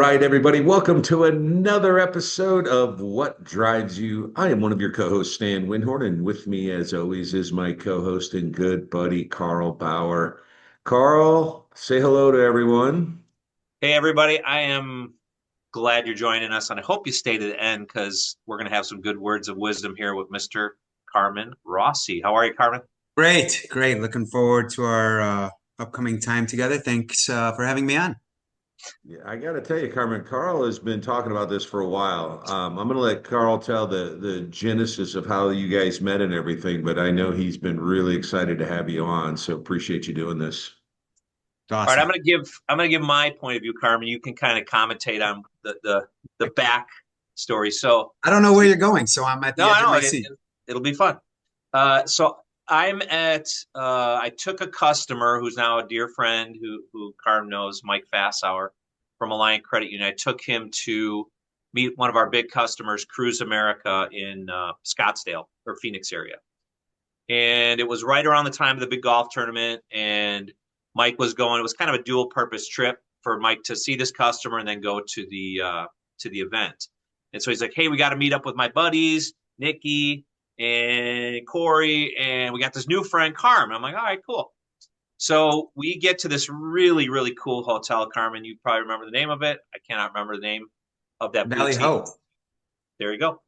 right, everybody. Welcome to another episode of What Drives You. I am one of your co-hosts, Stan Windhorn, and with me, as always, is my co-host and good buddy, Carl Bauer. Carl, say hello to everyone. Hey, everybody. I am glad you're joining us, and I hope you stay to the end because we're going to have some good words of wisdom here with Mr. Carmen Rossi. How are you, Carmen? Great, great. Looking forward to our upcoming time together. Thanks for having me on. Yeah, I got to tell you, Carmen, Carl has been talking about this for a while. I'm going to let Carl tell the genesis of how you guys met and everything, but I know he's been really excited to have you on, so appreciate you doing this. It's All right, awesome. I'm going to give my point of view, Carmen. You can kind of commentate on the back story. So, I don't know where you're going, so I'm at the no, I edge of know my seat. it'll be fun. So I'm at. I took a customer who's now a dear friend who Carm knows, Mike Fassauer from Alliant Credit Union. I took him to meet one of our big customers, Cruise America in Scottsdale or Phoenix area, and it was right around the time of the big golf tournament. And Mike was going. It was kind of a dual purpose trip for Mike to see this customer and then go to the event. And so he's like, "Hey, we got to meet up with my buddies, Nikki and Corey, and we got this new friend, Carm." I'm like, "All right, cool." So we get to this really, really cool hotel, Carmen. You probably remember the name of it. I cannot remember the name of that Valley boutique. Hope. There you go.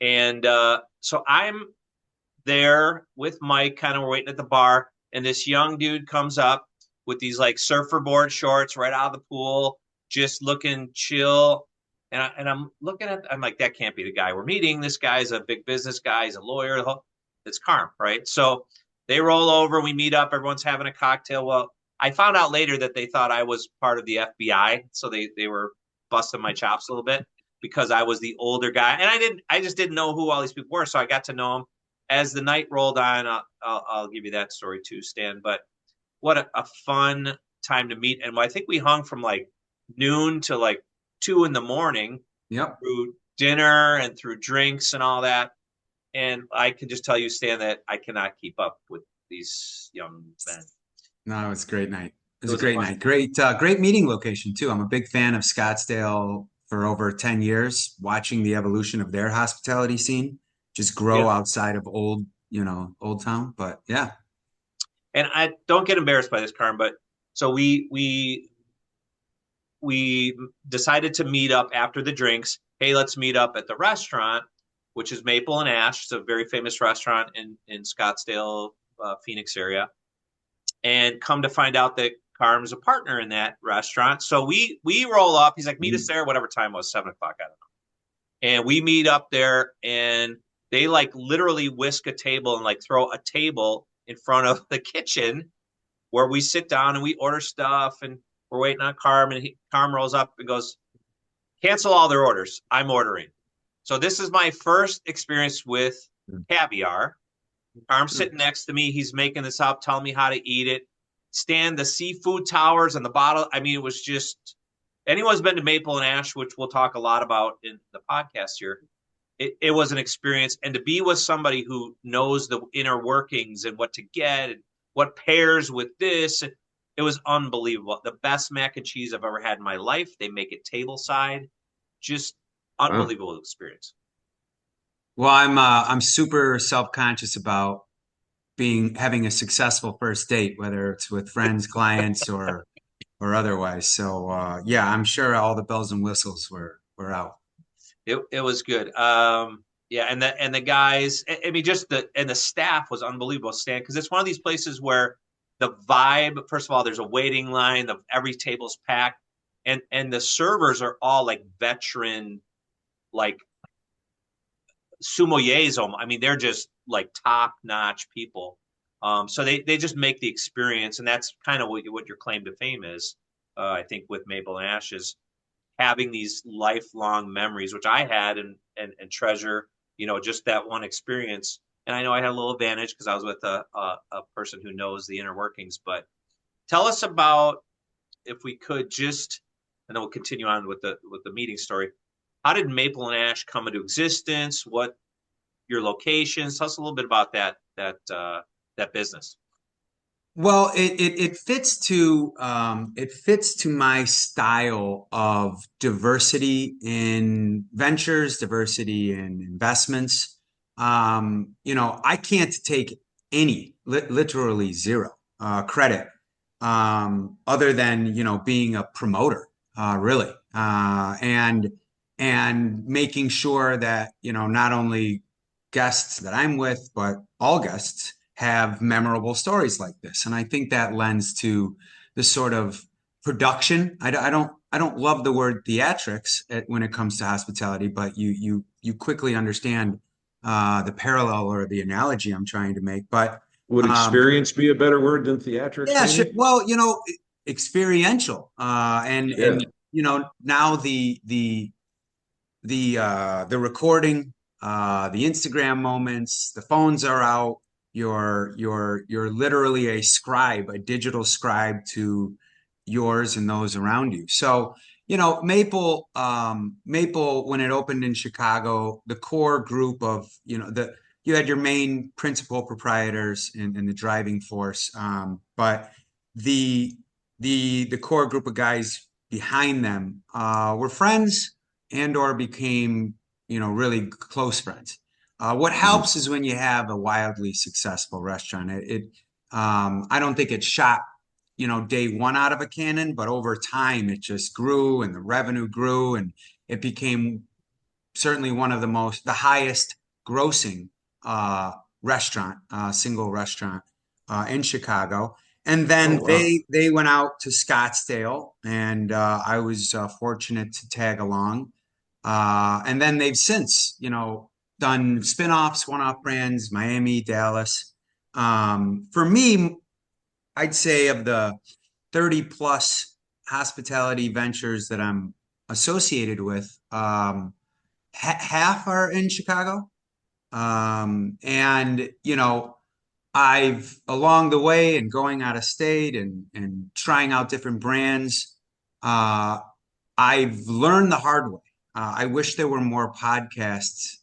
And so I'm there with Mike, kind of waiting at the bar, and this young dude comes up with these like surfer board shorts right out of the pool, just looking chill. I'm looking at, I'm like, that can't be the guy we're meeting. This guy's a big business guy. He's a lawyer. It's Carm, right? So they roll over. We meet up. Everyone's having a cocktail. Well, I found out later that they thought I was part of the FBI, so they were busting my chops a little bit because I was the older guy, and I just didn't know who all these people were. So I got to know them as the night rolled on. I'll give you that story too, Stan. But what a fun time to meet, and I think we hung from like noon to like 2 in the morning Yep. through dinner and through drinks and all that. And I can just tell you, Stan, that I cannot keep up with these young men. No, it was a great night. It It was a was a great fun. night. Great meeting location too. I'm a big fan of Scottsdale for over 10 years, watching the evolution of their hospitality scene just Yeah. grow outside of Old Town. But yeah, And I don't get embarrassed by this, Carm, but so we decided to meet up after the drinks. Hey, let's meet up at the restaurant, which is Maple and Ash. It's a very famous restaurant in Scottsdale, Phoenix area. And come to find out that Carm's a partner in that restaurant. So we roll up. He's like, meet us there, whatever time it was, 7 o'clock. I don't know. And we meet up there, and they like literally whisk a table and like throw a table in front of the kitchen where we sit down and we order stuff, and we're waiting on Carm, and Carm rolls up and goes, cancel all their orders. I'm ordering. So this is my first experience with caviar. Carm's sitting next to me. He's making this up, telling me how to eat it. Stand the seafood towers and the bottle. I mean, it was just anyone's been to Maple and Ash, which we'll talk a lot about in the podcast here. It was an experience, and to be with somebody who knows the inner workings and what to get and what pairs with this, it was unbelievable. The best mac and cheese I've ever had in my life. They make it table side, just Wow. unbelievable experience. well, I'm super self-conscious about being having a successful first date, whether it's with friends, clients, or otherwise. So yeah, I'm sure all the bells and whistles were out. It was good. Yeah, and the guys, I mean, just the staff was unbelievable, Stan, because it's one of these places where the vibe. First of all, there's a waiting line. Every table's packed, and the servers are all like veteran, like sommeliers. I mean, they're just like top notch people. So they just make the experience, and that's kind of what your claim to fame is. I think with Maple and Ashes, having these lifelong memories, which I had and treasure, just that one experience. And I know I had a little advantage because I was with a person who knows the inner workings. But tell us about, if we could just, and then we'll continue on with the meeting story. How did Maple and Ash come into existence? What your locations? Tell us a little bit about that business. Well, it fits to my style of diversity in ventures, diversity in investments. I can't take literally zero credit, other than being a promoter, really, and making sure that not only guests that I'm with, but all guests have memorable stories like this. And I think that lends to the sort of production. I don't love the word theatrics when it comes to hospitality, but you quickly understand the parallel or the analogy I'm trying to make. But Would um, experience be a better word than theatrics, yeah, sure. maybe? Well, experiential, and Yeah. now the recording, the Instagram moments, the phones are out. You're literally a scribe, a digital scribe to yours and those around you. So, Maple, when it opened in Chicago, the core group of, you had your main principal proprietors and the driving force. But the the core group of guys behind them were friends and or became really close friends. What Mhm. helps is when you have a wildly successful restaurant. I don't think it shot day one out of a cannon, but over time it just grew and the revenue grew and it became certainly one of the highest grossing uh, single restaurant in Chicago. And Oh, then wow. they went out to Scottsdale, and I was fortunate to tag along. And then they've since, done spin-offs, one-off brands, Miami, Dallas. For me, I'd say of the 30 plus hospitality ventures that I'm associated with, half are in Chicago. And I've along the way and going out of state and trying out different brands, uh, I've learned the hard way. I wish there were more podcasts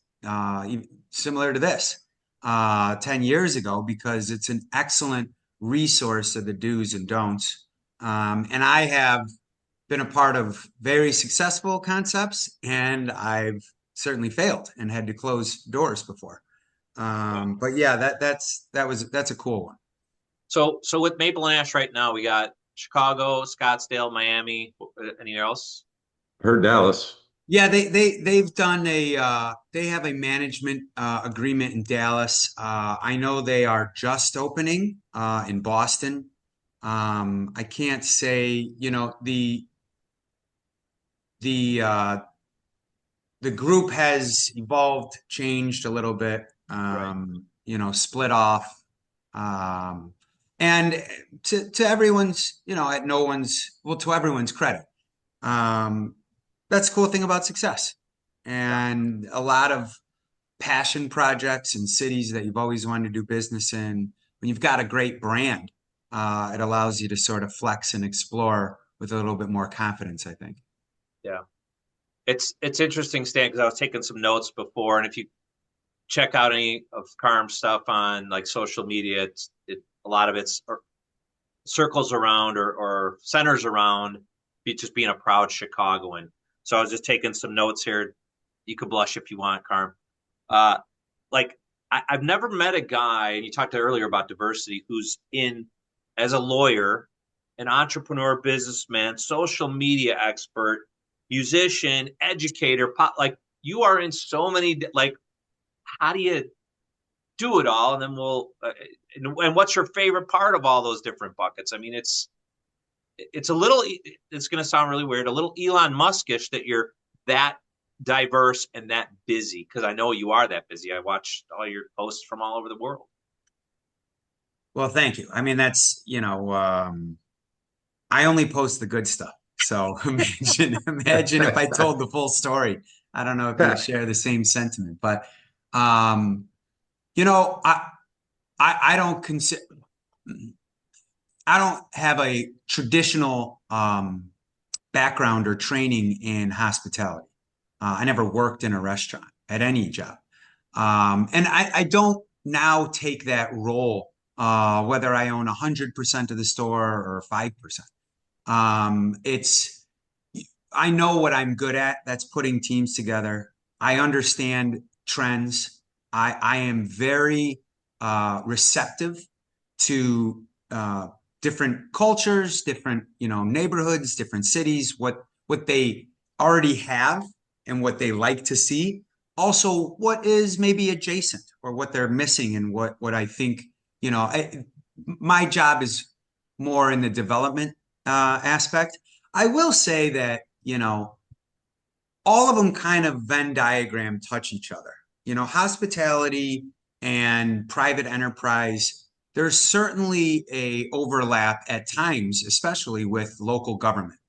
similar to this 10 years ago, because it's an excellent resource of the do's and don'ts. And I have been a part of very successful concepts, and I've certainly failed and had to close doors before. But yeah, that's a cool one. So with Maple and Ash right now, we got Chicago, Scottsdale, Miami. Anywhere else? Heard Dallas. Yeah, they've done they have a management agreement in Dallas. I know they are just opening in Boston. I can't say, the uh, the group has evolved, changed a little bit, Right. split off. Um, and to everyone's, at no one's, well, to everyone's credit, um, that's the cool thing about success. Yeah. And a lot of passion projects in cities that you've always wanted to do business in, when you've got a great brand, it allows you to sort of flex and explore with a little bit more confidence, I think. Yeah. It's interesting, Stan, because I was taking some notes before, and if you check out any of Carm's stuff on like social media, a lot of it's circles around or centers around just being a proud Chicagoan. So I was just taking some notes here. You could blush if you want, Carm. Uh, like I've never met a guy, and you talked earlier about diversity, who's in as a lawyer, an entrepreneur, businessman, social media expert, musician, educator, like you are in so many, like, how do you do it all? And then and what's your favorite part of all those different buckets? I mean, it's a little, it's going to sound really weird, a little Elon Muskish that you're that diverse and that busy, because I know you are that busy. I watched all your posts from all over the world. Well, thank you. I mean, that's, I only post the good stuff. So imagine if I told the full story. I don't know if you'd share the same sentiment, but um, you know, I, I don't consider, I don't have a traditional background or training in hospitality. I never worked in a restaurant at any job. And I don't now take that role whether I own 100% of the store or 5%. I know what I'm good at. That's putting teams together. I understand trends. I am very receptive to different cultures, different neighborhoods, different cities, what they already have and what they like to see. Also, what is maybe adjacent or what they're missing, and what I think my job is more in the development aspect. I will say that all of them kind of Venn diagram touch each other. Hospitality and private enterprise, there's certainly a overlap at times, especially with local government,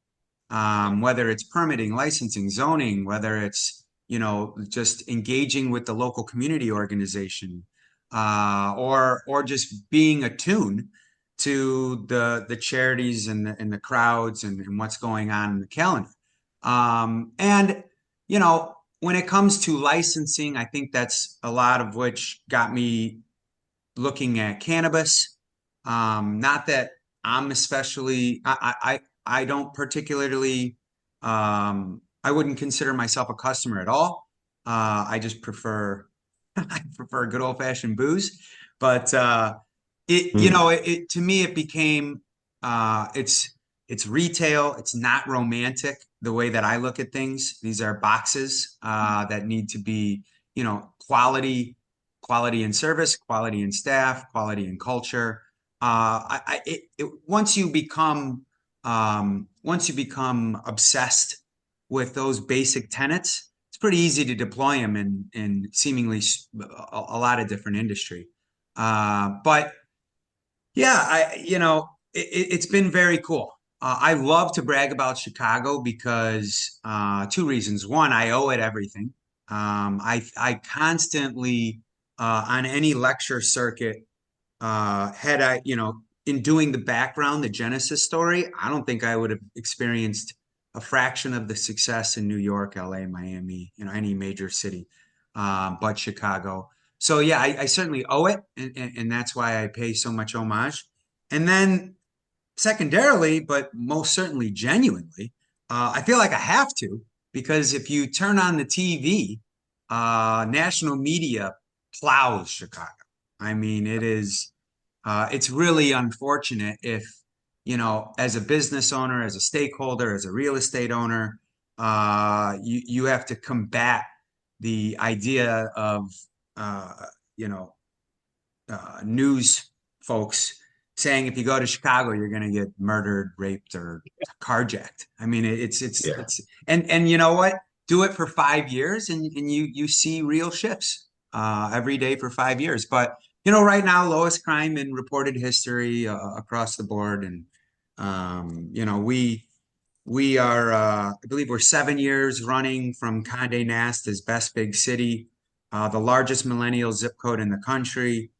whether it's permitting, licensing, zoning, whether it's just engaging with the local community organization, or just being attuned to the charities and the crowds and what's going on in the calendar. And when it comes to licensing, I think that's a lot of which got me looking at cannabis. Not that I'm especially, I don't particularly, I wouldn't consider myself a customer at all. I just prefer, I prefer good old fashioned booze. But to me, it became, it's retail. It's not romantic the way that I look at things. These are boxes that need to be, quality in service, quality in staff, quality in culture. Once you become obsessed with those basic tenets, it's pretty easy to deploy them in seemingly a lot of different industry. But yeah, it's been very cool. I love to brag about Chicago because two reasons. One, I owe it everything. I constantly on any lecture circuit had I, in doing the background, the Genesis story, I don't think I would have experienced a fraction of the success in New York, LA, Miami, any major city, but Chicago. So yeah, I certainly owe it, and that's why I pay so much homage. And then secondarily, but most certainly genuinely, I feel like I have to, because if you turn on the TV, national media plows Chicago. I mean, it's really unfortunate if, as a business owner, as a stakeholder, as a real estate owner, you have to combat the idea of, news folks saying if you go to Chicago, you're going to get murdered, raped, or carjacked. I mean, and you know what? Do it for 5 years, and you see real shifts every day for 5 years. But right now, lowest crime in reported history across the board, and we are, I believe we're 7 years running from Condé Nast as best big city, the largest millennial zip code in the country.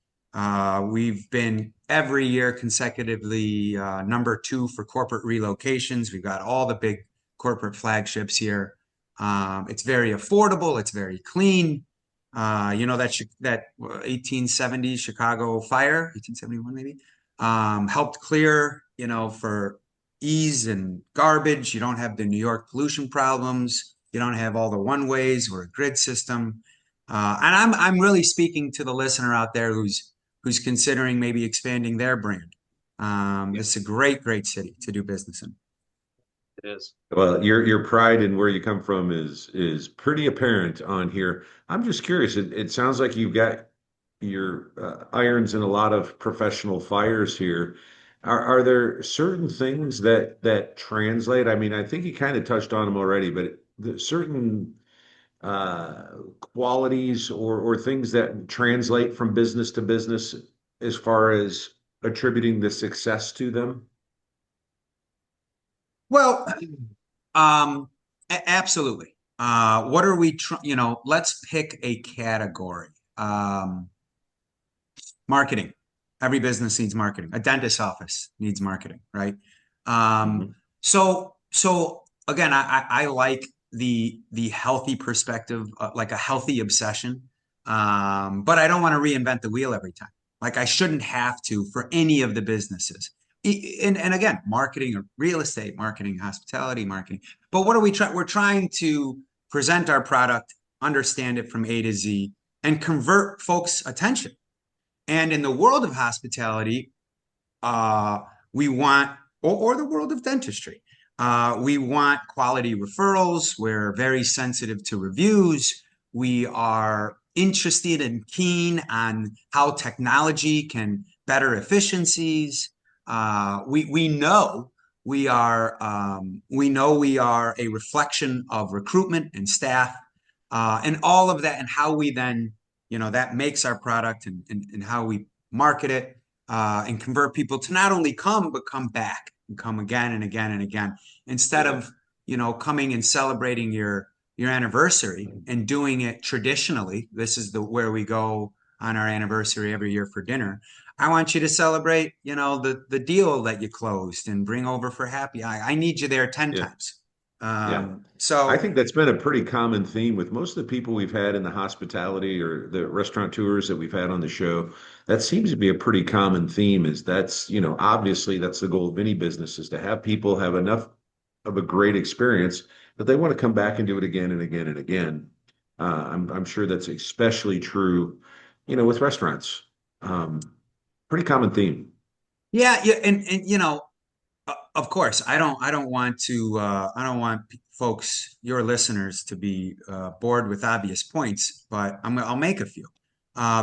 We've been every year consecutively #2 for corporate relocations. We've got all the big corporate flagships here. It's very affordable. It's very clean. That 1870 Chicago fire, 1871 maybe, helped clear, for ease and garbage. You don't have the New York pollution problems. You don't have all the one ways or a grid system. And I'm really speaking to the listener out there who's considering maybe expanding their brand. It's a great, great city to do business in. It is. Well, your pride in where you come from is pretty apparent on here. I'm just curious. It sounds like you've got your irons in a lot of professional fires here. Are there certain things that translate? I mean, I think you kind of touched on them already, but certain qualities or things that translate from business to business as far as attributing the success to them? Well, absolutely. What are we let's pick a category. Marketing. Every business needs marketing. A dentist office needs marketing, right? Mhm. So again, I like the healthy perspective, like a healthy obsession. But I don't want to reinvent the wheel every time. Like I shouldn't have to for any of the businesses. And again, marketing or real estate, marketing, hospitality, marketing. But what are we trying? We're trying to present our product, understand it from A to Z, and convert folks' attention. And in the world of hospitality, uh, we want, or the world of dentistry, we want quality referrals. We're very sensitive to reviews. We are interested and keen on how technology can better efficiencies. We know we are a reflection of recruitment and staff, and all of that, and how we then, that makes our product, and how we market it, and convert people to not only come, but come back and come again and again and again, instead of, coming and celebrating your anniversary and doing it traditionally. This is where we go on our anniversary every year for dinner. I want you to celebrate, the deal that you closed and bring over for happy. I need you there 10 Yeah. times. Yeah. I So think that's been a pretty common theme with most of the people we've had in the hospitality or the restaurateurs that we've had on the show. That seems to be a pretty common theme is that's, obviously that's the goal of any business is to have people have enough of a great experience that they want to come back and do it again and again and again. I'm sure that's especially true, with restaurants. Um, Pretty common theme. yeah, yeah, and of course, I don't want folks, your listeners, to be bored with obvious points, but I'll make a few,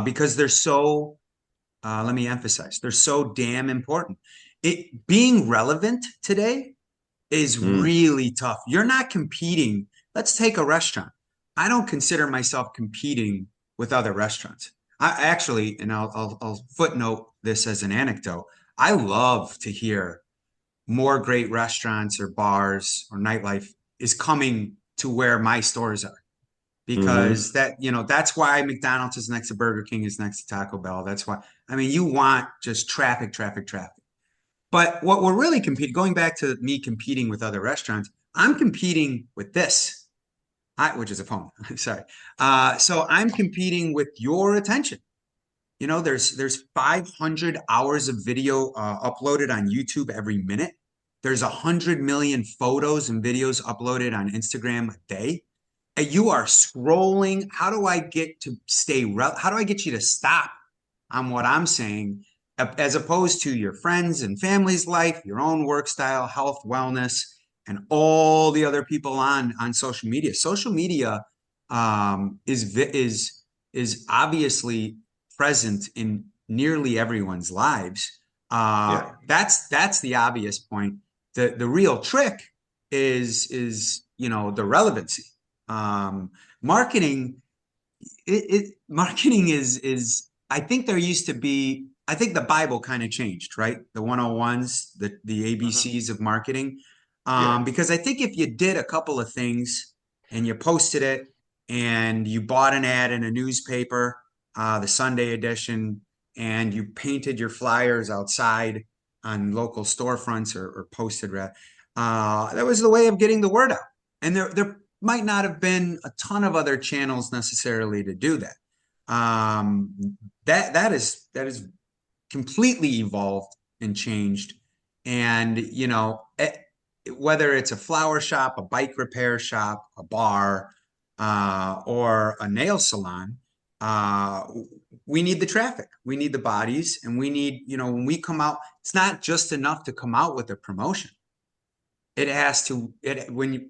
because they're so. Let me emphasize, they're so damn important. It being relevant today is Mm, really tough. You're not competing. Let's take a restaurant. I don't consider myself competing with other restaurants. I actually, and I'll footnote this as an anecdote. I love to hear more great restaurants or bars or nightlife is coming to where my stores are, hmm. because that's why McDonald's is next to Burger King, is next to Taco Bell. That's why, I mean, you want just traffic, traffic, traffic. But what we're really competing, going back to me competing with other restaurants, I'm competing with this, which is a phone. Sorry. So I'm competing with your attention. There's 500 hours of video uploaded on YouTube every minute. There's 100 million photos and videos uploaded on Instagram a day. And you are scrolling. How do I get to how do I get you to stop on what I'm saying, as opposed to your friends and family's life, your own work style, health, wellness, and all the other people on social media? Social media is obviously present in nearly everyone's lives. Yeah. That's the obvious point. The real trick is the relevancy. Um, marketing marketing is I think there used to be, I think the Bible kind of changed, right? The 101s, the Mhm. ABCs of marketing. Yeah. Because I think if you did a couple of things and you posted it and you bought an ad in a newspaper, the Sunday edition, and you painted your flyers outside on local storefronts, or posted, that was the way of getting the word out. And there might not have been a ton of other channels necessarily to do that. That is completely evolved and changed. And whether it's a flower shop, a bike repair shop, a bar, or a nail salon, uh, we need the traffic, we need the bodies, and we need, when we come out, it's not just enough to come out with a promotion. It has to,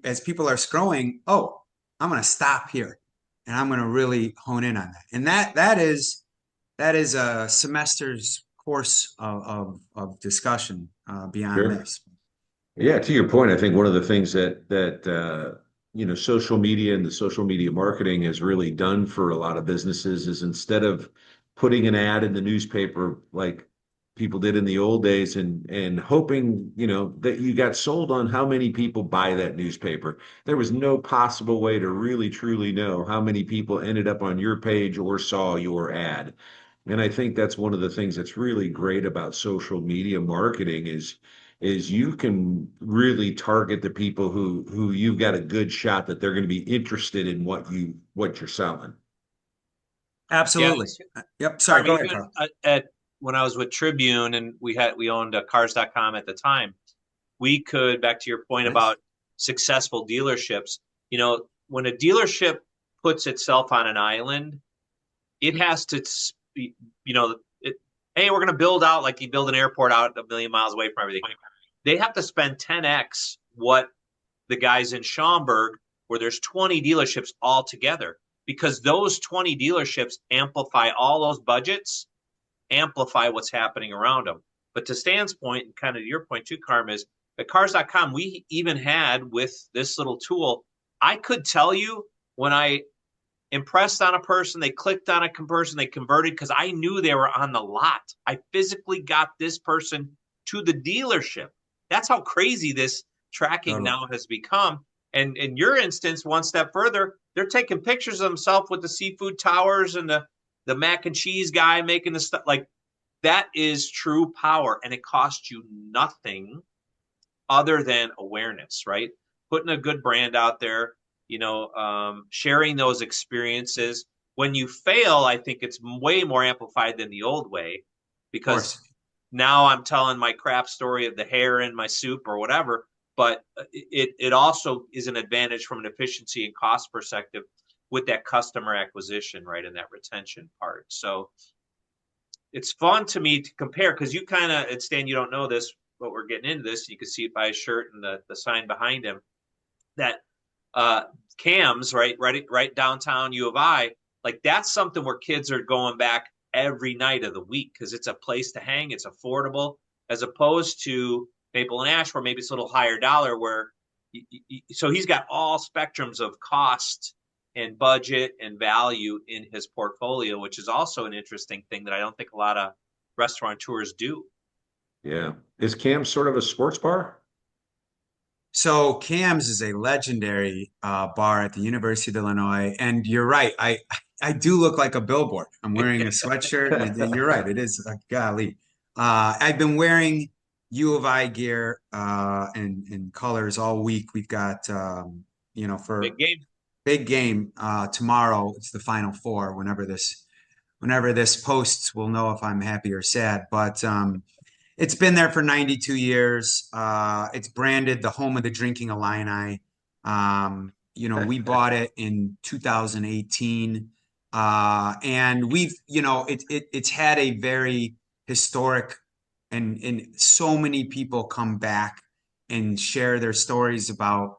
as people are scrolling, oh, I'm going to stop here and I'm going to really hone in on that. And that is a semester's course of discussion, beyond Sure. this. Yeah, to your point, I think one of the things that social media and the social media marketing has really done for a lot of businesses is instead of putting an ad in the newspaper like people did in the old days and hoping, that you got sold on how many people buy that newspaper. There was no possible way to really truly know how many people ended up on your page or saw your ad. And I think that's one of the things that's really great about social media marketing is you can really target the people who you've got a good shot that they're going to be interested in what you're selling. Yeah, Absolutely. Yep. Sorry. Go Carmen, ahead, Carl. when I was with Tribune and we owned cars.com at the time, we could, back to your point Yes. about successful dealerships, when a dealership puts itself on an island, it has to be, hey, we're going to build out like you build an airport out a million miles away from everything. They have to spend 10x what the guys in Schaumburg, where there's 20 dealerships all together, because those 20 dealerships amplify all those budgets, amplify what's happening around them. But to Stan's point, and kind of your point too, Carm, is at cars.com, we even had with this little tool, I could tell you when I impressed on a person, they clicked on a person, they converted, because I knew they were on the lot. I physically got this person to the dealership. That's how crazy this tracking now has become. And in your instance, one step further, they're taking pictures of themselves with the seafood towers and the mac and cheese guy making the stuff. Like, that is true power, and it costs you nothing other than awareness, right? Putting a good brand out there, sharing those experiences. When you fail, I think it's way more amplified than the old way, because now I'm telling my crap story of the hair in my soup or whatever, but it also is an advantage from an efficiency and cost perspective with that customer acquisition, right, and that retention part. So it's fun to me to compare, because you kind of, Stan, you don't know this, but we're getting into this. You can see it by his shirt and the sign behind him, that Cam's right downtown U of I, like that's something where kids are going back every night of the week because it's a place to hang, it's affordable, as opposed to Maple and Ash, where maybe it's a little higher dollar, where so he's got all spectrums of cost and budget and value in his portfolio, which is also an interesting thing that I don't think a lot of restaurateurs do. Yeah. Is Cam sort of a sports bar? So Cam's is a legendary bar at the University of Illinois, and you're right. I do look like a billboard. I'm wearing a sweatshirt, and you're right. It is golly. I've been wearing U of I gear and colors all week. We've got for big game tomorrow. It's the Final Four. Whenever this posts, we'll know if I'm happy or sad. But it's been there for 92 years. It's branded the home of the drinking Illini. We bought it in 2018. And we've, it's had a very historic, and so many people come back and share their stories about,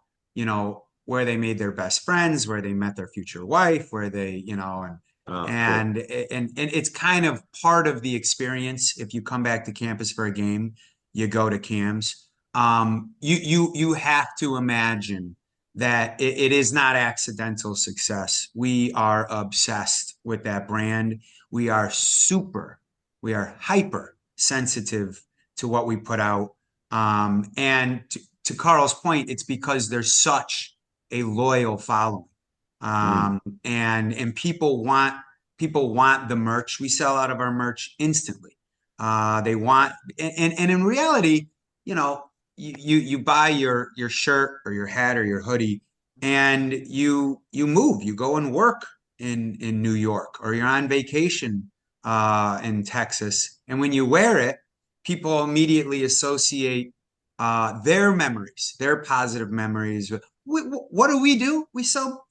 where they made their best friends, where they met their future wife, where they, and it's kind of part of the experience. If you come back to campus for a game, you go to Cam's. You have to imagine that it is not accidental success. We are obsessed with that brand. We are hyper sensitive to what we put out. And to Carl's point, it's because there's such a loyal following. And people want the merch. We sell out of our merch instantly. They want, and in reality, you buy your shirt or your hat or your hoodie, and you move, you go and work in New York, or you're on vacation in Texas, and when you wear it, people immediately associate their memories, their positive memories. What do? We sell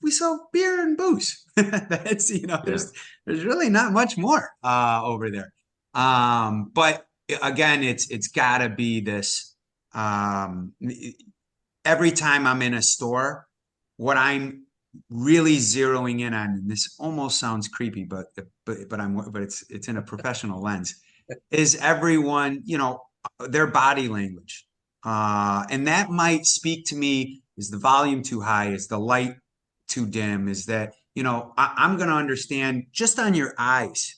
beer and booze. That's there's really not much more over there. But again, it's got to be this. Every time I'm in a store, what I'm really zeroing in on, and this almost sounds creepy, but it's in a professional lens, is everyone, their body language. And that might speak to me. Is the volume too high? Is the light too dim? Is that, I'm going to understand just on your eyes,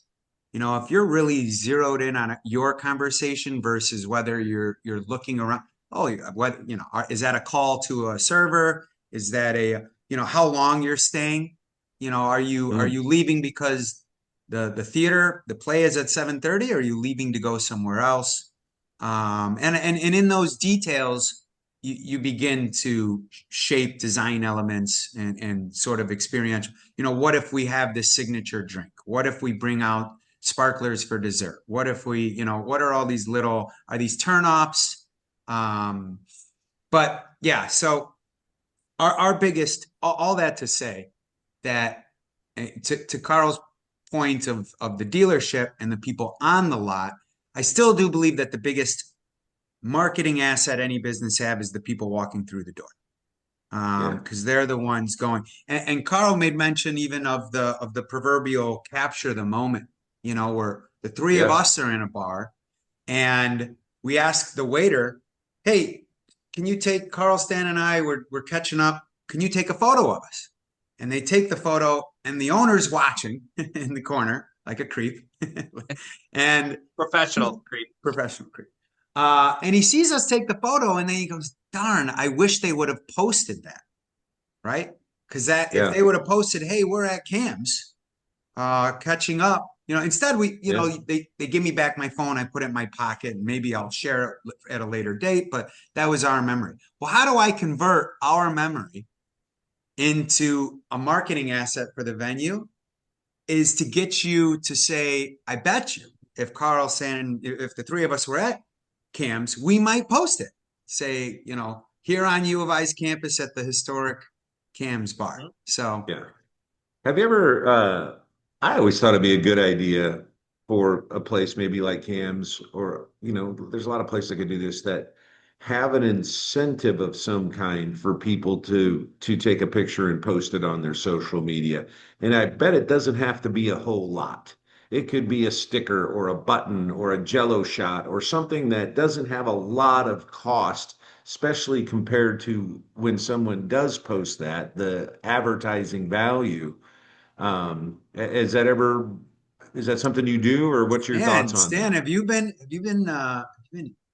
if you're really zeroed in on your conversation versus whether you're looking around. Oh, what, is that a call to a server? Is that how long you're staying? Are you leaving because the theater, the play is at 7:30? Or are you leaving to go somewhere else? And in those details, you begin to shape design elements and sort of experiential. What if we have this signature drink? What if we bring out sparklers for dessert? What if we, what are all these are these turnoffs? But yeah, so our biggest, all that to say that to Carl's point of the dealership and the people on the lot, I still do believe that the biggest marketing asset any business have is the people walking through the door. Because they're the ones going. And Carl made mention even of the proverbial capture the moment, where the three of us are in a bar and we ask the waiter, hey, can you take Carl, Stan, and I, we're catching up. Can you take a photo of us? And they take the photo and the owner's watching in the corner like a creep. And Professional creep. And he sees us take the photo and then he goes, darn, I wish they would have posted that. Right? Because if they would have posted, hey, we're at Cam's catching up, instead they give me back my phone, I put it in my pocket, and maybe I'll share it at a later date, but that was our memory. Well, how do I convert our memory into a marketing asset for the venue? Is to get you to say, I bet you if if the three of us were at Cam's, we might post it. Say, here on U of I's campus at the historic Cam's bar. So yeah. Have you ever, I always thought it'd be a good idea for a place maybe like Cam's or, there's a lot of places that could do this that have an incentive of some kind for people to take a picture and post it on their social media. And I bet it doesn't have to be a whole lot. It could be a sticker or a button or a jello shot or something that doesn't have a lot of cost, especially compared to when someone does post that, the advertising value. Is that something you do, or what's your thoughts on Stan, that? have you been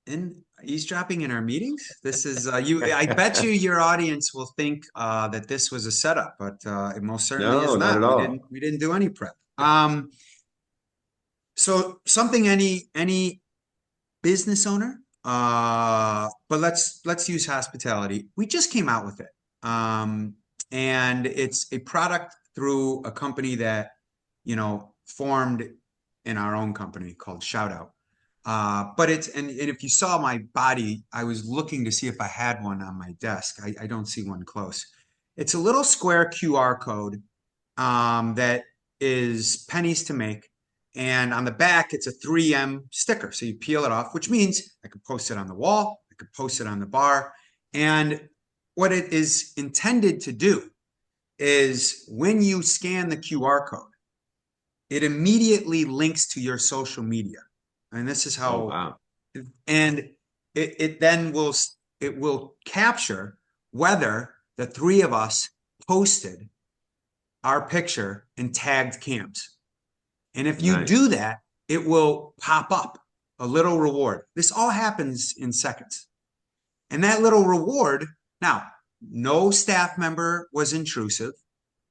in eavesdropping in our meetings? This is I bet you your audience will think that this was a setup, but it most certainly is No, not not. at all. We didn't do any prep. So something any business owner, but let's use hospitality. We just came out with it. And it's a product through a company that, formed in our own company called Shout Out. But and if you saw my body, I was looking to see if I had one on my desk. I don't see one close. It's a little square QR code that is pennies to make. And on the back, it's a 3M sticker. So you peel it off, which means I could post it on the wall, I could post it on the bar. And what it is intended to do is when you scan the QR code, it immediately links to your social media. And this is how, wow. And it then will capture whether the three of us posted our picture and tagged Cam's. And if you do that, it will pop up a little reward. This all happens in seconds. And that little reward, now, no staff member was intrusive.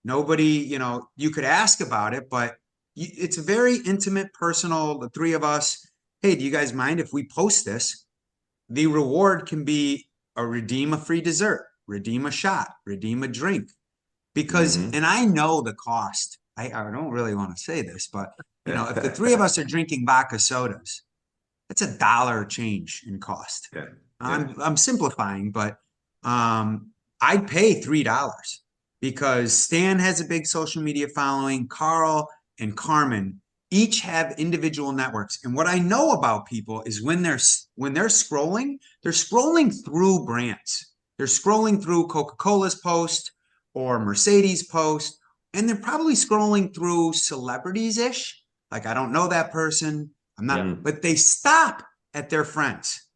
Nobody, you could ask about it, but it's a very intimate, personal, the three of us. Hey, do you guys mind if we post this? The reward can be redeem a free dessert, redeem a shot, redeem a drink. Because, and I know the cost. I don't really want to say this, but if the three of us are drinking vodka sodas, that's $1 change in cost. Yeah. I'm simplifying, but I'd pay $3 because Stan has a big social media following. Carl and Carmen each have individual networks. And what I know about people is when they're scrolling through brands. They're scrolling through Coca-Cola's post or Mercedes post, and they're probably scrolling through celebrities-ish. Like, I don't know that person. I'm not, but they stop at their friends.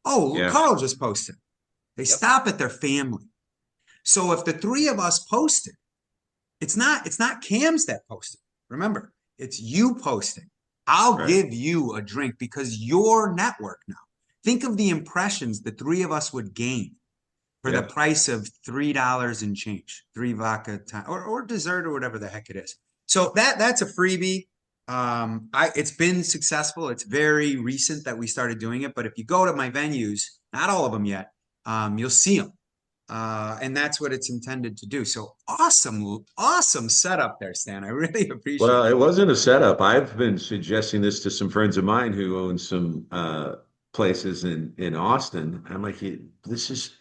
Oh, Carl just posted. They stop at their family. So if the three of us posted, it's not Cam's that posted. Remember, it's you posting. I'll give you a drink because your network now. Think of the impressions the three of us would gain for the price of $3 and change, 3 vodka or dessert or whatever the heck it is. So that's a freebie. It's been successful. It's very recent that we started doing it, but if you go to my venues, not all of them yet, you'll see them. And that's what it's intended to do. So awesome setup there, Stan. I really appreciate Well, it. it wasn't a setup. I've been suggesting this to some friends of mine who own some places in Austin. I'm like, this is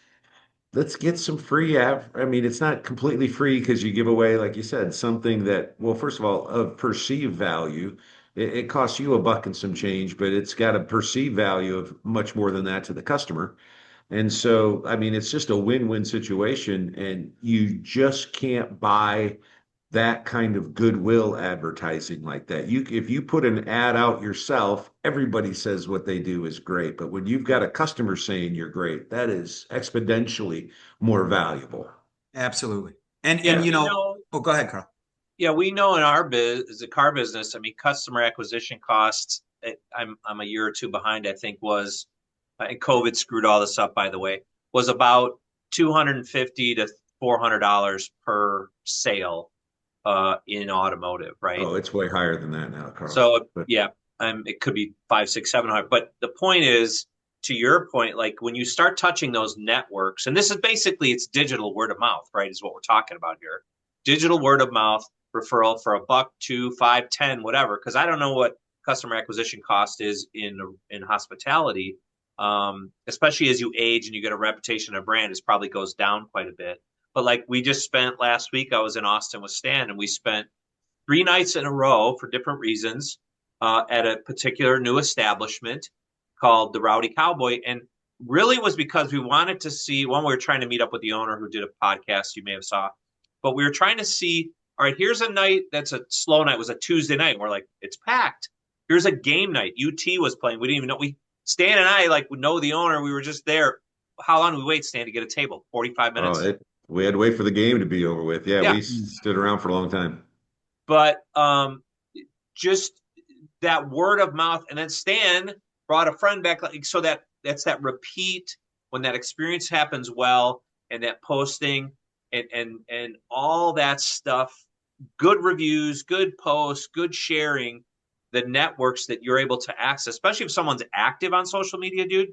let's get some free I mean, it's not completely free because you give away, like you said, something that, well, first of all, of perceived value. It costs you a buck and some change, but it's got a perceived value of much more than that to the customer. And so, I mean, it's just a win-win situation, and you just can't buy that kind of goodwill advertising like that. If you put an ad out yourself, everybody says what they do is great. But when you've got a customer saying you're great, that is exponentially more valuable. Absolutely. And Yeah, and you know, oh, go ahead, Carl. yeah, we know in our the car business, I mean, customer acquisition costs, I'm a year or two behind, I think was, and COVID screwed all this up, by the way, was about 250 to $400 per sale in automotive, right? Oh, it's way higher than that now, Carl. So But yeah, it could be five, six, 700. But the point is, to your point, like when you start touching those networks, and this is basically it's digital word of mouth, right? Is what we're talking about here. Digital word of mouth referral for a buck, two, five, 10, whatever. Because I don't know what customer acquisition cost is in hospitality, especially as you age and you get a reputation of brand, it probably goes down quite a bit. But like we just spent last week, I was in Austin with Stan, and we spent 3 nights in a row for different reasons at a particular new establishment called the Rowdy Cowboy. And really was because we wanted to see one, we were trying to meet up with the owner who did a podcast you may have saw, but we were trying to see, all right, here's a night that's a slow night, it was a Tuesday night. And we're like, it's packed. Here's a game night. UT was playing. We didn't even know. Stan and I like would know the owner. We were just there. How long did we wait, Stan, to get a table? 45 oh, minutes. we had to wait for the game to be over with. Yeah, Yeah. we stood around for a long time. But just that word of mouth, and then Stan brought a friend back, like so that's that repeat when that experience happens well, and that posting and all that stuff, good reviews, good posts, good sharing, the networks that you're able to access, especially if someone's active on social media, dude.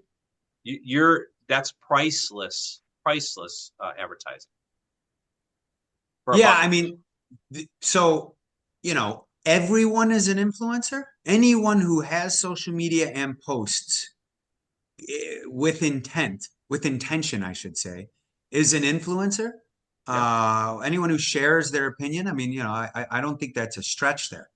You're that's priceless advertising for a Yeah, buck. I mean, so everyone is an influencer. Anyone who has social media and posts with intention, I should say, is an influencer. Yeah. Anyone who shares their opinion, I mean, I don't think that's a stretch there.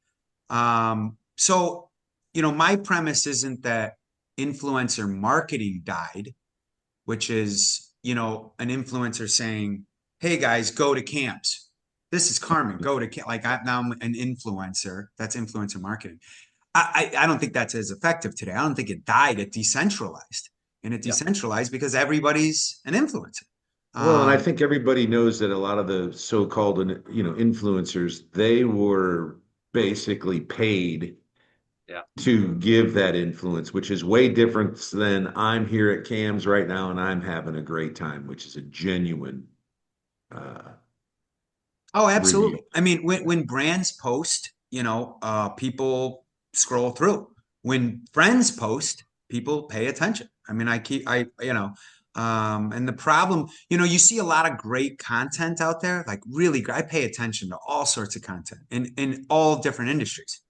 So, my premise isn't that influencer marketing died, which is, an influencer saying, "Hey guys, go to camps. This is Carmen. Go to camp." Like now I'm an influencer. That's influencer marketing. I don't think that's as effective today. I don't think it died. It decentralized, and it Yeah. decentralized because everybody's an influencer. Well, and I Um, think everybody knows that a lot of the so-called, influencers, they were basically paid Yeah. to give that influence, which is way different than I'm here at Cam's right now and I'm having a great time, which is a genuine uh, oh, review. absolutely. I mean, when brands post, people scroll through. When friends post, people pay attention. I mean, and the problem, you see a lot of great content out there, like really great. I pay attention to all sorts of content in all different industries.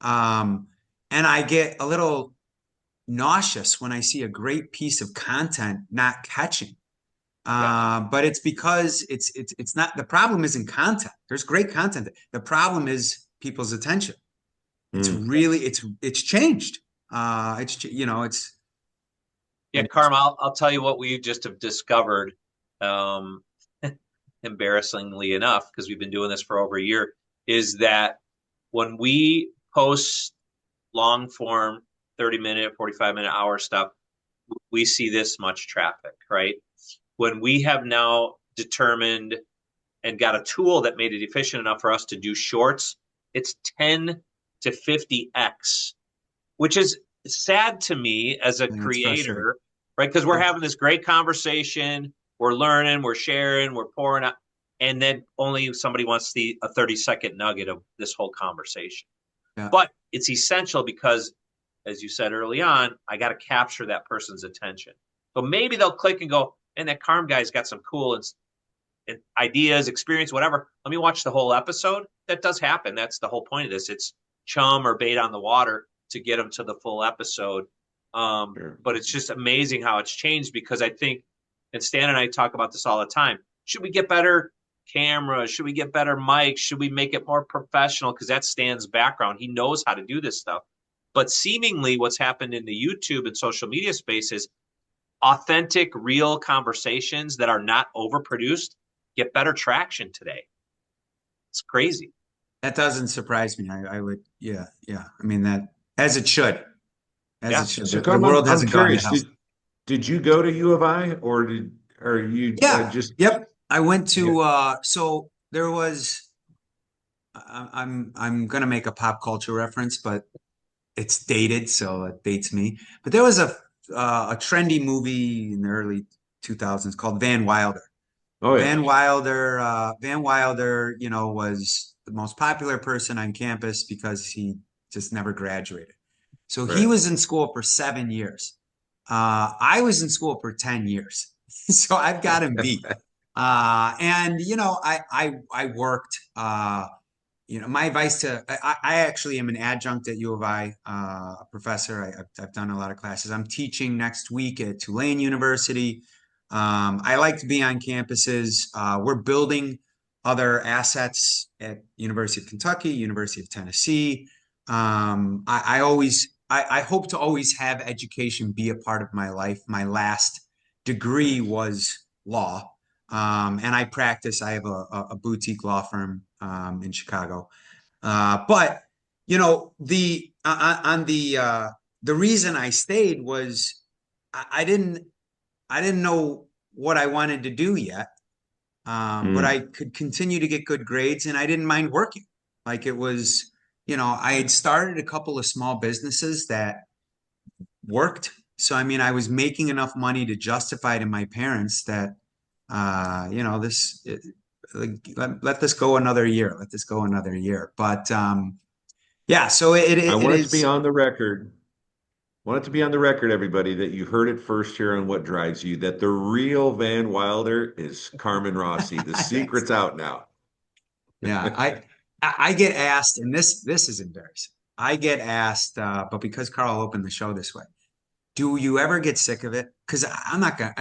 Um, and I get a little nauseous when I see a great piece of content not catching. Yeah. But it's because it's not the problem isn't content. There's great content. The problem is people's attention. It's Mm. really it's changed. It's Yeah, Karma, I'll tell you what we just have discovered, um, embarrassingly enough, because we've been doing this for over a year, is that when we post long form, 30-minute, 45-minute, hour stuff, we see this much traffic, right? When we have now determined and got a tool that made it efficient enough for us to do shorts, it's 10 to 50x, which is sad to me as a it's frustrating. creator, right? Because we're Yeah. having this great conversation, we're learning, we're sharing, we're pouring out, and then only somebody wants a 30-second nugget of this whole conversation. Yeah. But it's essential because, as you said early on, I got to capture that person's attention. So maybe they'll click and go, and that Carm guy's got some cool and ideas, experience, whatever. Let me watch the whole episode. That does happen. That's the whole point of this. It's chum or bait on the water to get them to the full episode. Sure. But it's just amazing how it's changed because I think, and Stan and I talk about this all the time. Should we get better cameras? Should we get better mics? Should we make it more professional? Because that's Stan's background. He knows how to do this stuff. But seemingly, what's happened in the YouTube and social media space is authentic, real conversations that are not overproduced get better traction today. It's crazy. That doesn't surprise me. I would, yeah. I mean, that as it should, Yeah. it should. So, The Carmen, world I'm hasn't gone to curious. hell. Did you go to U of I, or you Yeah. just? Yep. I went to, Yeah. so there was, I'm gonna make a pop culture reference, but it's dated, so it dates me. But there was a trendy movie in the early 2000s called Van Wilder. Oh yeah. Van Wilder, was the most popular person on campus because he just never graduated. So he Right. was in school for 7 years. I was in school for 10 years. So I've got him beat. And I worked. My advice I actually am an adjunct at U of I, a professor. I've done a lot of classes. I'm teaching next week at Tulane University. I like to be on campuses. We're building other assets at University of Kentucky, University of Tennessee. I hope to always have education be a part of my life. My last degree was law. And I practice. I have a boutique law firm in Chicago. But the reason I stayed was I didn't know what I wanted to do yet, but I could continue to get good grades, and I didn't mind working. Like it was, I had started a couple of small businesses that worked. So I mean, I was making enough money to justify to my parents that let this go another year. Let this go another year. But yeah, so I it want it to be is. on the record. Want it to be on the record, everybody, that you heard it first here on What Drives You, that the real Van Wilder is Carmen Rossi. The secret's out now. Yeah, I get asked, and this is embarrassing. I get asked, but because Carl opened the show this way, do you ever get sick of it? Because I'm not gonna,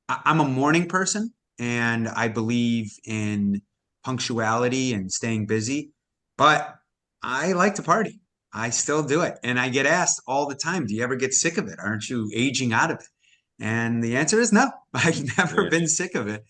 I'm a morning person, and I believe in punctuality and staying busy, but I like to party. I still do it, and I get asked all the time, "Do you ever get sick of it? Aren't you aging out of it?" And the answer is no. I've never Yeah. been sick of it.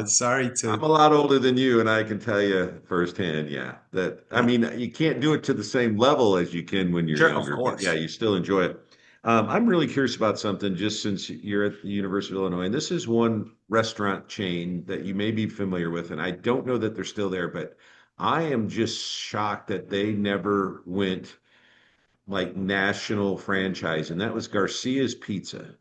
Sorry I'm to. a lot older than you, and I can tell you firsthand, yeah, that I Yeah. mean, you can't do it to the same level as you can when you're Sure, of younger, but yeah, course. you still enjoy it. I'm really curious about something just since you're at the University of Illinois, and this is one restaurant chain that you may be familiar with, and I don't know that they're still there, but I am just shocked that they never went like national franchise, and that was Garcia's Pizza.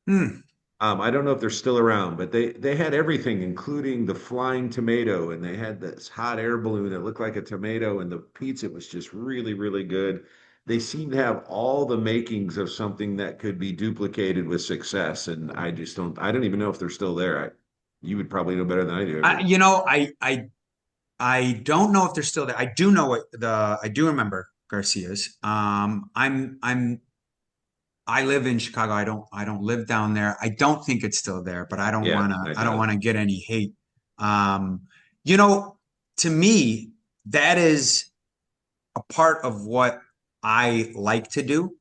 Hmm. I don't know if they're still around, but they had everything, including the flying tomato, and they had this hot air balloon that looked like a tomato, and the pizza was just really, really good. They seem to have all the makings of something that could be duplicated with success, and I don't even know if they're still there. You would probably know better than I do. I, you know, I don't know if they're still there. I do remember Garcia's. I live in Chicago. I don't live down there. I don't think it's still there, but Yeah, I I don't doubt it. wanna get any hate. Um, you know, to me, that is a part of what I like to do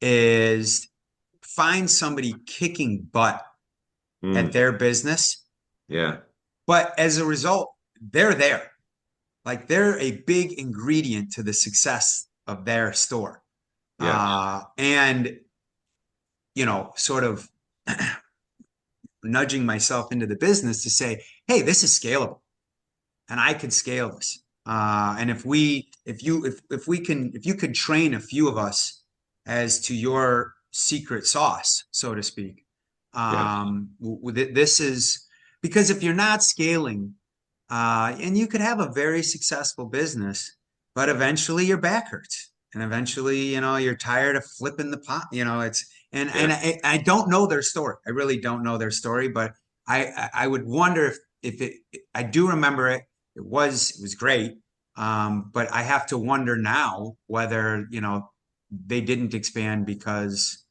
is find somebody kicking butt at Mm, their business, yeah, but as a result, they're there. Like they're a big ingredient to the success of their store. yes, And sort of nudging myself into the business to say, hey, this is scalable and I could scale this. And if you could train a few of us as to your secret sauce, so to speak, yes, this is because if you're not scaling, and you could have a very successful business, but eventually your back hurts, and eventually, you're tired of flipping the pot. And I don't know their story. I really don't know their story, but I would wonder if it, I do remember it. It was great. But I have to wonder now whether, they didn't expand because,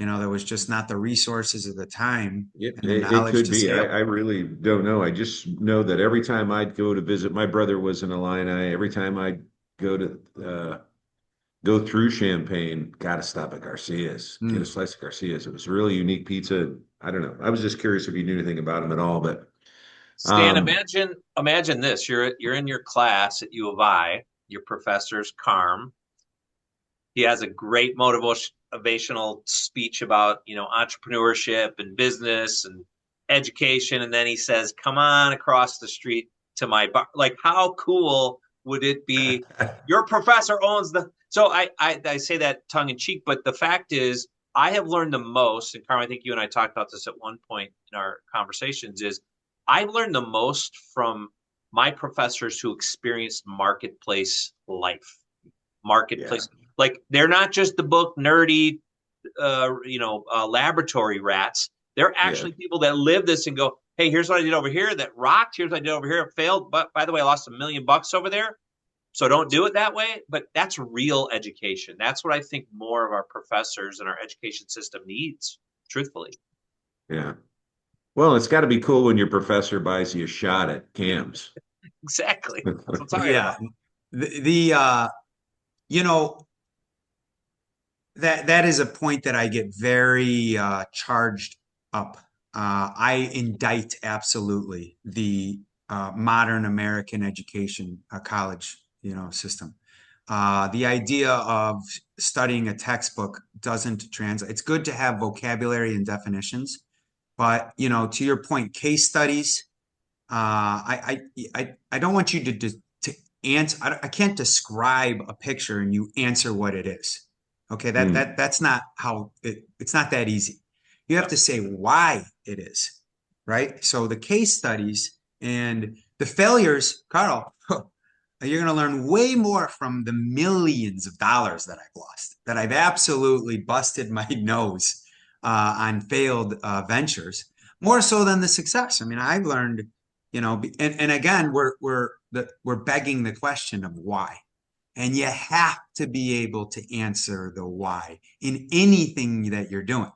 there was just not the resources at the time and the It knowledge could to be. scale. I really don't know. I just know that every time I'd go to visit, my brother was an Illini. Every time I'd go to go through Champaign, got to stop at Garcia's, get a Mm. slice of Garcia's. It was a really unique pizza. I don't know. I was just curious if you knew anything about them at all, but Stan, um, imagine this. You're in your class at U of I. Your professor's Carm. He has a great motivational speech about, entrepreneurship and business and education, and then he says, "Come on across the street to my bar." Like, how cool would it be? Your professor owns the. So I say that tongue in cheek, but the fact is, I have learned the most. And Carmen, I think you and I talked about this at one point in our conversations. Is I've learned the most from my professors who experienced marketplace life, yeah, marketplace. Like, they're not just the book nerdy, laboratory rats. They're yeah, actually people that live this and go, "Hey, here's what I did over here that rocked. Here's what I did over here. It failed. But by the way, I lost $1 million over there. So don't do it that way." But that's real education. That's what I think more of our professors and our education system needs, truthfully. yeah. Well, it's got to be cool when your professor buys you a shot at cams. Exactly. That's what I'm talking Yeah. about. The you know, that is a point that I get very charged up. I indict absolutely the modern American education college, system. The idea of studying a textbook doesn't translate. It's good to have vocabulary and definitions, but to your point, case studies. I don't want you to answer. I can't describe a picture and you answer what it is. Okay, Hmm. that's not how it's not that easy. You have Yeah. to say why it is, right? So the case studies and the failures, Carl, you're going to learn way more from the millions of dollars that I've lost, that I've absolutely busted my nose on failed ventures, more so than the success. I mean, I've learned, and again, we're begging the question of why. And you have to be able to answer the why in anything that you're doing.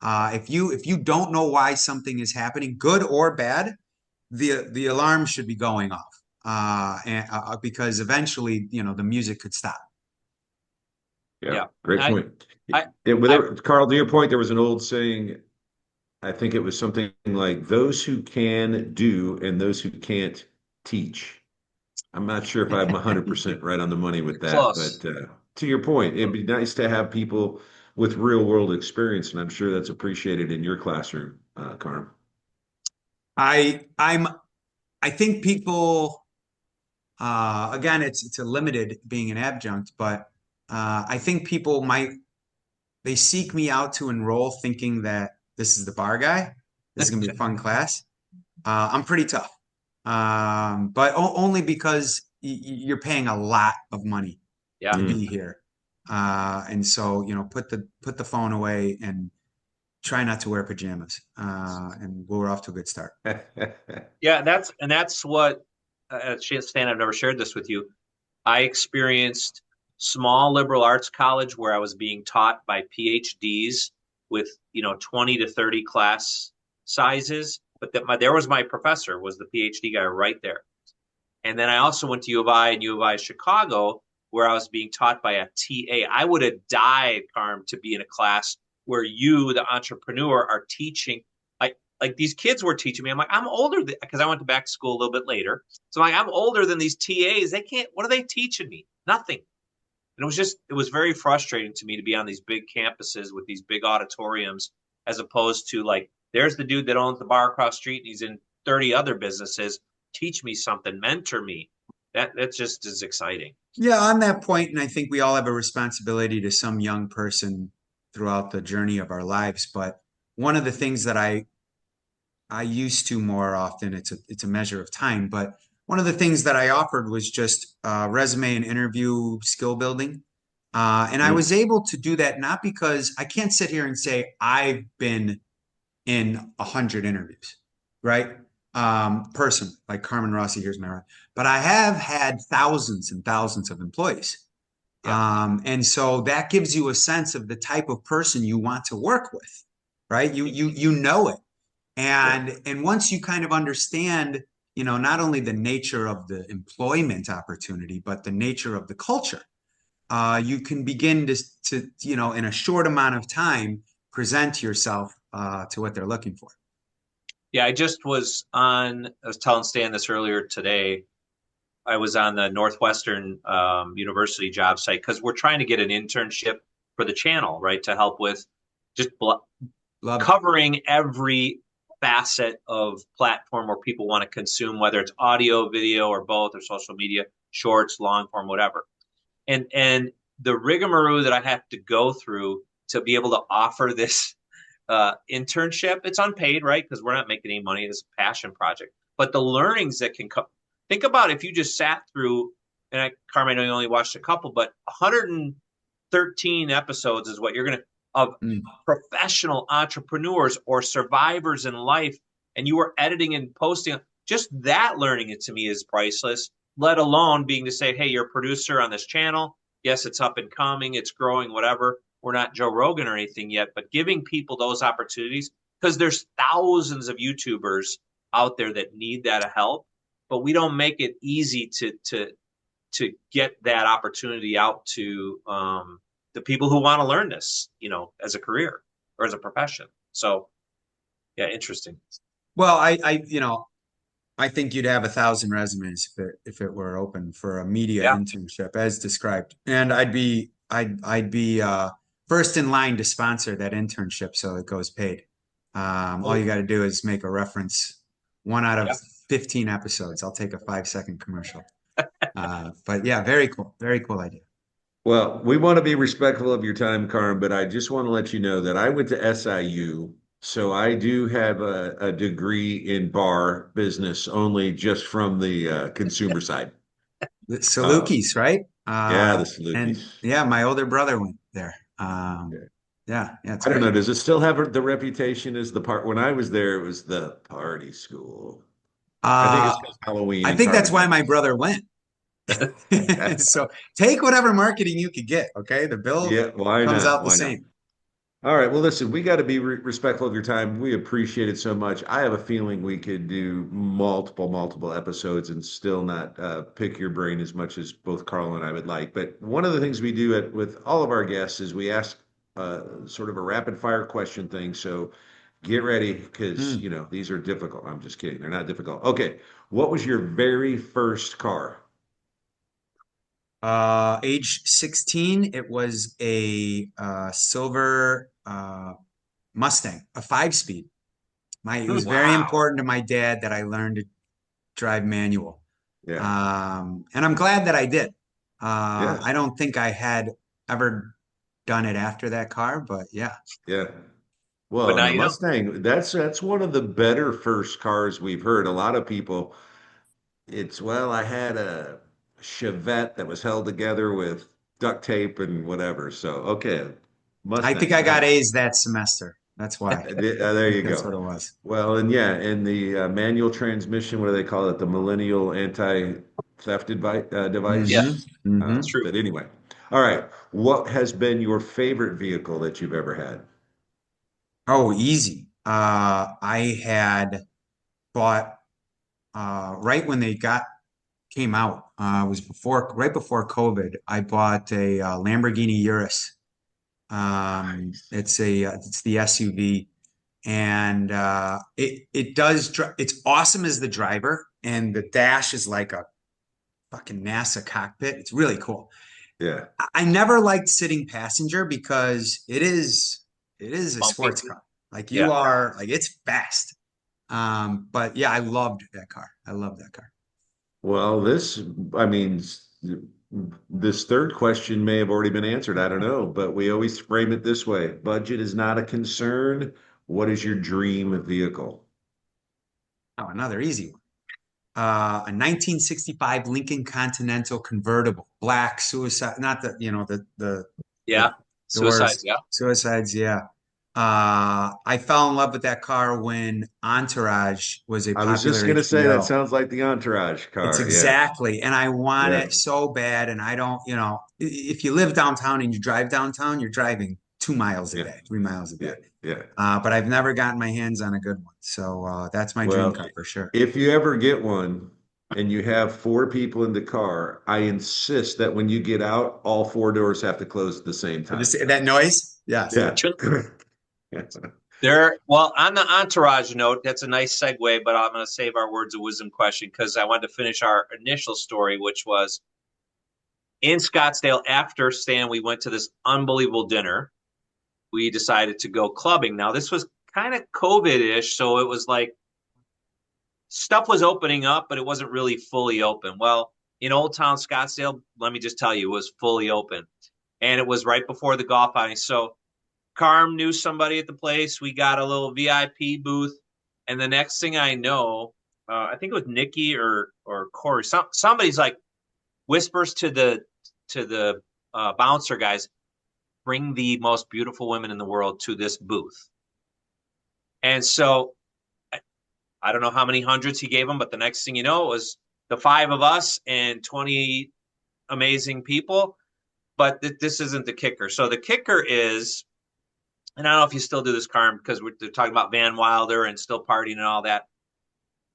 If you don't know why something is happening, good or bad, the alarm should be going off, because eventually, the music could stop. Yeah, Yeah. great I, point. I, I, Carl, to your point, there was an old saying, I think it was something like those who can do and those who can't teach. I'm not sure if I'm 100% right on the money with that, close. but to your point, it'd be nice to have people with real world experience, and I'm sure that's appreciated in your classroom, Carm. I I'm I think people, again, it's a limited being an adjunct, but I think people might they seek me out to enroll thinking that this is the bar guy. This is gonna be a fun class. I'm pretty tough, but only because you're paying a lot of money Yeah. to Mm. be here, and so put the phone away and try not to wear pajamas, and we're off to a good start. Yeah. That's what, Stan, I've never shared this with you. I experienced small liberal arts college where I was being taught by PhDs with 20 to 30 class sizes, but there was my professor was the PhD guy right there. And then I also went to U of I and U of I Chicago where I was being taught by a TA. I would have died, Carm, to be in a class where you, the entrepreneur, are teaching. Like these kids were teaching me. I'm like, I'm older because I went to back to school a little bit later. So I'm like, I'm older than these TAs. They can't. What are they teaching me? Nothing. And it was very frustrating to me to be on these big campuses with these big auditoriums, as opposed to, like, there's the dude that owns the bar across the street and he's in 30 other businesses. Teach me something, mentor me. That just is exciting. Yeah, on that point, and I think we all have a responsibility to some young person throughout the journey of our lives. But one of the things that I used to more often, it's a measure of time, but one of the things that I offered was just resume and interview skill building. And I was able to do that not because I can't sit here and say I've been in 100 interviews, right? Person like Carmen Rossi, here's my right. But I have had thousands and thousands of employees. Yeah. And so that gives you a sense of the type of person you want to work with, right? You know it. And once you kind of understand, not only the nature of the employment opportunity, but the nature of the culture, you can begin to in a short amount of time, present yourself to what they're looking for. Yeah, I was telling Stan this earlier today. I was on the Northwestern University job site because we're trying to get an internship for the channel, right, to help with just Love it. covering every facet of platform where people want to consume, whether it's audio, video, or both, or social media, shorts, long form, whatever. And the rigmarole that I have to go through to be able to offer this internship, it's unpaid, right? Because we're not making any money. It's a passion project. But the learnings that can come, think about if you just sat through, Carmen, I know you only watched a couple, but 113 episodes is what you're going to, of professional entrepreneurs or survivors in life, and you were editing and posting. Just that learning, it to me is priceless, let alone being to say, hey, you're a producer on this channel. Yes, it's up and coming, it's growing, whatever. We're not Joe Rogan or anything yet, but giving people those opportunities, because there's thousands of YouTubers out there that need that help, but we don't make it easy to get that opportunity out to the people who want to learn this, as a career or as a profession. So, yeah, interesting. Well, I think you'd have 1,000 resumes if it were open for a media Yeah. internship as described, and I'd be first in line to sponsor that internship so it goes paid. All you got to do is make a reference 1 out of 15 episodes. I'll take a 5-second commercial. But yeah, very cool idea. Well, we want to be respectful of your time, Carm, but I just want to let you know that I went to SIU, so I do have a degree in bar business, only just from the consumer side. The Um, Salukis, right? yeah, the And Salukis. yeah, my older brother went there. Yeah. Yeah, it's I don't know. great. Does it still have the reputation as the part? When I was there, it was the party school. I think Uh, it's because Halloween I and think that's Carmen why went. my brother went. So take whatever marketing you could get. Okay, the bill Yeah, why comes not? out the Why not? same. All right. Well, listen, we got to be respectful of your time. We appreciate it so much. I have a feeling we could do multiple episodes and still not pick your brain as much as both Carl and I would like. But one of the things we do with all of our guests is we ask sort of a rapid fire question thing. So get ready because, Hmm. these are difficult. I'm just kidding. They're not difficult. Okay. What was your very first car? Age 16, it was a silver Mustang, a 5-speed. It was very Wow. important to my dad that I learned to drive manual. Yeah. And I'm glad that I did. Yeah. I don't think I had ever done it after that car, but yeah. Yeah. But Well, and now the you know. Mustang, that's one of the better first cars we've heard. A lot of people, I had a Chevette that was held together with duct tape and whatever. So, okay, I think Mustang, I got nice. A's that semester. That's why. I There think you that's what go. it was. Well, and yeah, and the manual transmission, what do they call it? The millennial anti-theft Yeah, Hmm. device. Hmm. it's true. But anyway, all right. What has been your favorite vehicle that you've ever had? Oh, easy. I had bought right when they came out. It was right before COVID. I bought a Lamborghini Urus. Nice. It's the SUV, and it's awesome as the driver, and the dash is like a fucking NASA cockpit. It's really cool. Yeah. I never liked sitting passenger because it is a Bumpy. sports car. Like Yeah. it's fast. But yeah, I loved that car. I love that car. Well, I mean, this third question may have already been answered. I don't know, but we always frame it this way. Budget is not a concern. What is your dream vehicle? Oh, another easy one. a 1965 Lincoln Continental convertible, black, suicide, not the, the Yeah. doors, Suicides. Yeah. suicides. Yeah. I fell in love with that car when Entourage was a I was popular just gonna say that HBO. sounds like the Entourage It's car. Yeah, exactly, and I want yeah, it so bad. And I don't, if you live downtown and you drive downtown, you're driving 2 miles a yeah, day, 3 miles a yeah, day. yeah. But I've never gotten my hands on a good one. So that's my dream Well, car for sure. if you ever get one and you have four people in the car, I insist that when you get out, all four doors have to close at the same time. That noise? Yes. Yeah. There, well, on the entourage note, that's a nice segue, but I'm going to save our words of wisdom question because I wanted to finish our initial story, which was in Scottsdale after Stan, we went to this unbelievable dinner. We decided to go clubbing. Now, this was kind of COVID-ish, so it was like stuff was opening up, but it wasn't really fully open. Well, in Old Town Scottsdale, let me just tell you, it was fully open. And it was right before the golf outing. So Carm knew somebody at the place. We got a little VIP booth. And the next thing I know, I think it was Nikki or Corey. Somebody's like whispers to the bouncer guys, bring the most beautiful women in the world to this booth. And so I don't know how many hundreds he gave them, but the next thing you know, it was the five of us and 20 amazing people. But this isn't the kicker. So the kicker is, and I don't know if you still do this, Carm, because they're talking about Van Wilder and still partying and all that.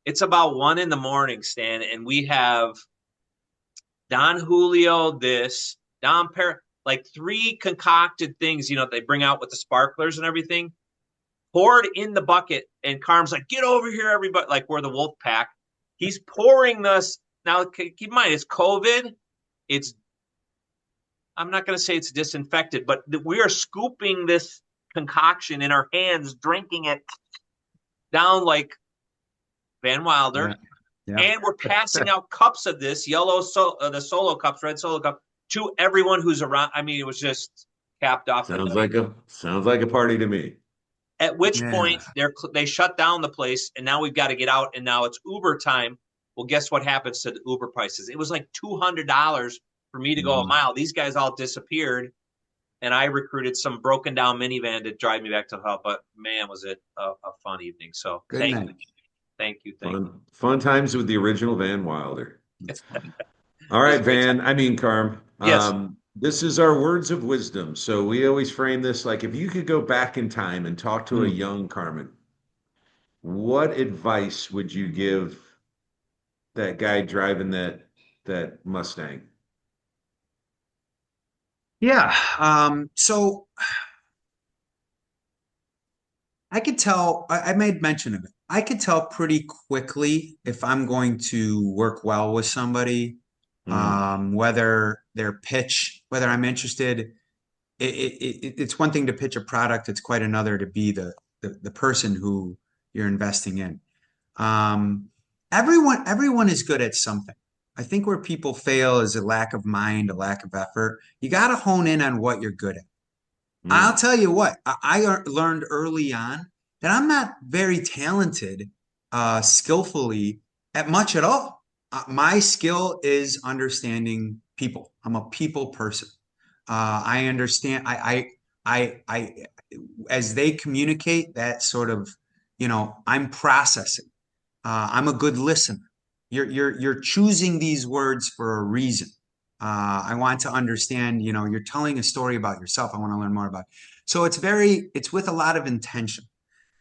It's about 1 a.m, Stan, and we have Don Julio, Don Per, like three concocted things, they bring out with the sparklers and everything, poured in the bucket. And Carm's like, get over here, everybody. Like we're the wolf pack. He's pouring this. Now, keep in mind, it's COVID. I'm not going to say it's disinfected, but we are scooping this concoction in our hands, drinking it down like Van Wilder. Yeah. Yeah. And we're passing out cups of this the solo cups, red solo cup, to everyone who's around. I mean, it was just capped off. Sounds like a party to me. At which Yeah. point they shut down the place, and now we've got to get out, and now it's Uber time. Well, guess what happens to the Uber prices? It was like $200 for me to go a mile. These guys all disappeared, and I recruited some broken down minivan to drive me back to the hub. But man, was it a fun evening. So Good thank night. you. Thank you. Thank you. Fun times with the original Van Wilder. It's fun. All It was right, a great time. Carm. Yes. This is our words of wisdom. So we always frame this like if you could go back in time and talk to a Mm. young Carmen, what advice would you give that guy driving that Mustang? Yeah. So I could tell, I made mention of it. I could tell pretty quickly if I'm going to work well with somebody, Mm, whether I'm interested. It's one thing to pitch a product. It's quite another to be the person who you're investing in. Um, everyone is good at something. I think where people fail is a lack of mind, a lack of effort. You got to hone in on what you're good at. I'll mm, tell you what, I learned early on that I'm not very talented, skillfully at much at all. My skill is understanding people. I'm a people person. I understand. I, as they communicate, that sort of, I'm processing. I'm a good listener. You're choosing these words for a reason. I want to understand, you're telling a story about yourself. I want to learn more about it. So it's with a lot of intention.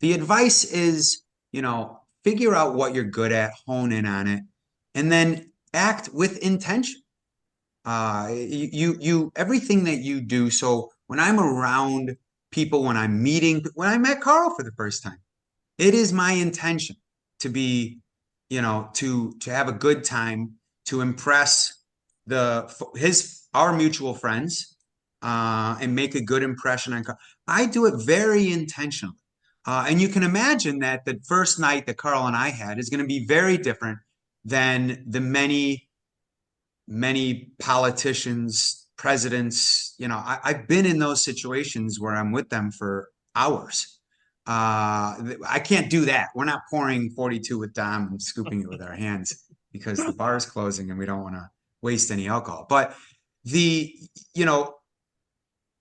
The advice is, figure out what you're good at, hone in on it, and then act with intention. Everything that you do. So when I'm around people, when I met Carl for the first time, it is my intention to be, to have a good time, to impress our mutual friends, and make a good impression on Carl. I do it very intentionally. And you can imagine that the first night that Carl and I had is going to be very different than the many politicians, presidents. I've been in those situations where I'm with them for hours. I can't do that. We're not pouring 42 with Dom and scooping it with our hands. because the bar is closing and we don't want to waste any alcohol. But the, you know,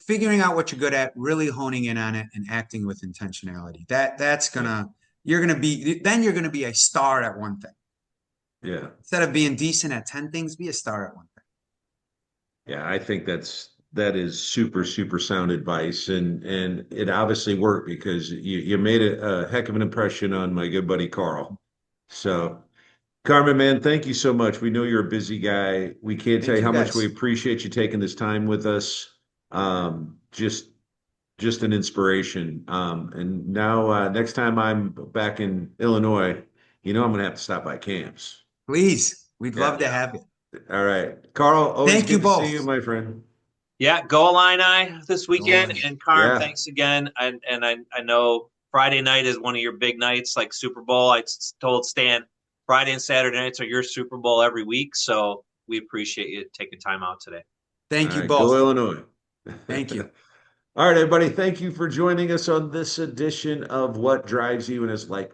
figuring out what you're good at, really honing in on it and acting with intentionality. That's gonna, you're gonna be, then you're gonna be a star at one thing. Yeah. Instead of being decent at 10 things, be a star at one thing. Yeah, I think that is super, super sound advice. And it obviously worked because you made a heck of an impression on my good buddy Carl. So Carmen, man, thank you so much. We know you're a busy guy. We can't tell Thank you you how much we guys. appreciate you taking this time with us. Um, just just an inspiration. And now next time I'm back in Illinois, I'm gonna have to stop by camps. Please, we'd love Yeah. to have you. All right. Carl, always Thank you good to see you, both. my friend. Yeah, go Illini this Go weekend. on. And Carm, Yeah. thanks again. I know Friday night is one of your big nights, like Super Bowl. Told Stan Friday and Saturday nights are your Super Bowl every week, so we appreciate you taking time out today. All Thank you right. Go both. Illinois. Thank you. All right, everybody. Thank you for joining us on this edition of What Drives You. And as like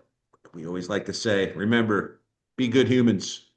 we always like to say, remember, be good humans.